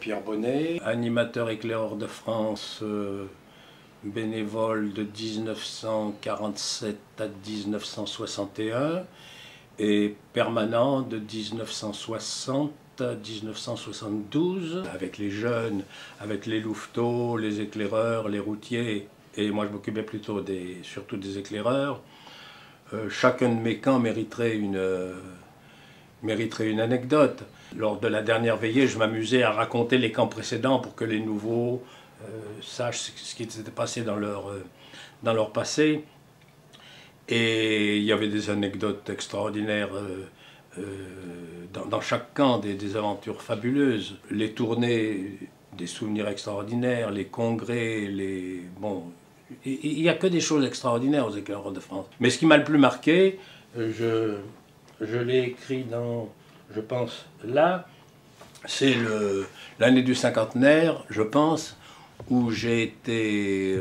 Pierre Bonnet, animateur éclaireur de France, bénévole de 1947 à 1961 et permanent de 1960 à 1972 avec les jeunes, avec les louveteaux, les éclaireurs, les routiers, et moi je m'occupais plutôt surtout des éclaireurs. Chacun de mes camps mériterait une anecdote. Lors de la dernière veillée, je m'amusais à raconter les camps précédents pour que les nouveaux sachent ce qui s'était passé dans leur passé. Et il y avait des anecdotes extraordinaires dans chaque camp, des aventures fabuleuses. Les tournées, des souvenirs extraordinaires, les congrès, bon, il n'y a que des choses extraordinaires aux éclaireurs de France. Mais ce qui m'a le plus marqué, je l'ai écrit dans, je pense, là, c'est l'année du cinquantenaire, je pense, où j'ai été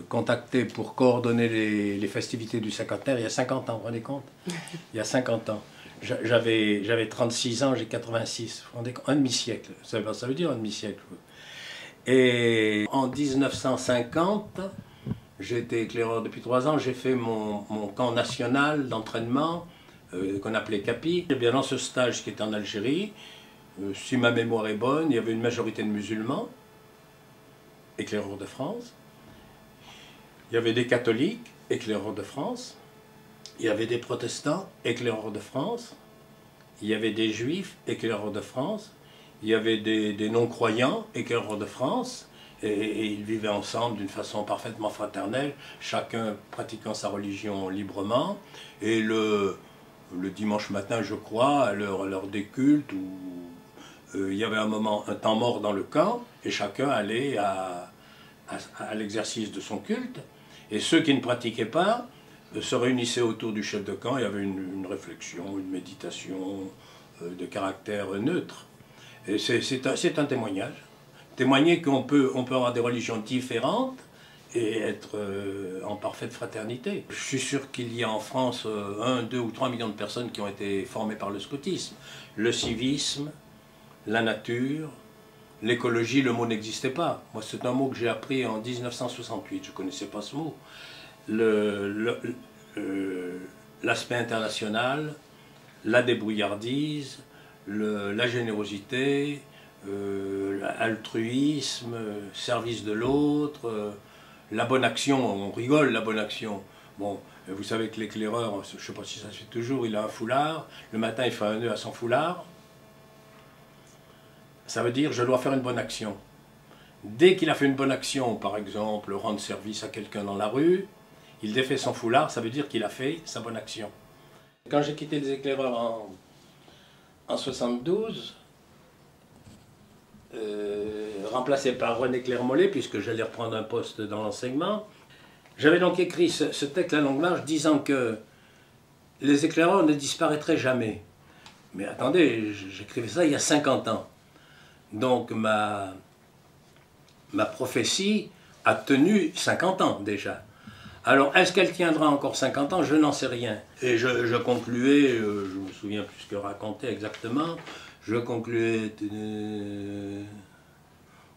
contacté pour coordonner les festivités du cinquantenaire il y a 50 ans, vous vous rendez compte? Il y a 50 ans. J'avais 36 ans, j'ai 86, vous vous rendez compte? Un demi-siècle, ça veut dire un demi-siècle. Et en 1950, j'ai été éclaireur depuis 3 ans, j'ai fait mon camp national d'entraînement, qu'on appelait CAPI. Et bien dans ce stage qui était en Algérie, si ma mémoire est bonne, il y avait une majorité de musulmans, éclaireurs de France. Il y avait des catholiques, éclaireurs de France. Il y avait des protestants, éclaireurs de France. Il y avait des juifs, éclaireurs de France. Il y avait des non-croyants, éclaireurs de France. Et ils vivaient ensemble d'une façon parfaitement fraternelle, chacun pratiquant sa religion librement. Et le dimanche matin, je crois, à l'heure des cultes, où il y avait un temps mort dans le camp, et chacun allait à l'exercice de son culte. Et ceux qui ne pratiquaient pas se réunissaient autour du chef de camp. Il y avait une réflexion, une méditation de caractère neutre. Et c'est un témoignage. Témoigner qu'on peut avoir des religions différentes et être en parfaite fraternité. Je suis sûr qu'il y a en France 1, 2 ou 3 millions de personnes qui ont été formées par le scoutisme. Le civisme, la nature, l'écologie, le mot n'existait pas. Moi, c'est un mot que j'ai appris en 1968, je ne connaissais pas ce mot. L'aspect international, la débrouillardise, la générosité, l'altruisme, service de l'autre, la bonne action, on rigole, la bonne action. Bon, vous savez que l'éclaireur, je ne sais pas si ça se fait toujours, il a un foulard, le matin il fait un nœud à son foulard. Ça veut dire je dois faire une bonne action. Dès qu'il a fait une bonne action, par exemple rendre service à quelqu'un dans la rue, il défait son foulard, ça veut dire qu'il a fait sa bonne action. Quand j'ai quitté les éclaireurs en 72, remplacé par René Clermollet, puisque j'allais reprendre un poste dans l'enseignement, j'avais donc écrit ce texte à longue marge disant que les éclaireurs ne disparaîtraient jamais. Mais attendez, j'écrivais ça il y a 50 ans. Donc ma prophétie a tenu 50 ans déjà. Alors est-ce qu'elle tiendra encore 50 ans? Je n'en sais rien. Et je concluais, je me souviens plus ce que racontait exactement, je concluais...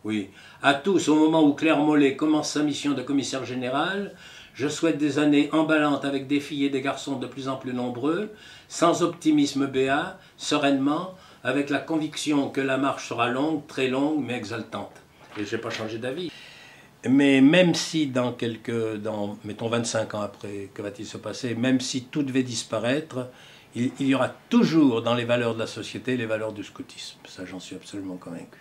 oui. À tous, au moment où Claire Mollet commence sa mission de commissaire général, je souhaite des années emballantes avec des filles et des garçons de plus en plus nombreux, sans optimisme béat, sereinement, avec la conviction que la marche sera longue, très longue, mais exaltante. Et je n'ai pas changé d'avis. Mais même si mettons 25 ans après, que va-t-il se passer, même si tout devait disparaître, il y aura toujours dans les valeurs de la société les valeurs du scoutisme. Ça, j'en suis absolument convaincu.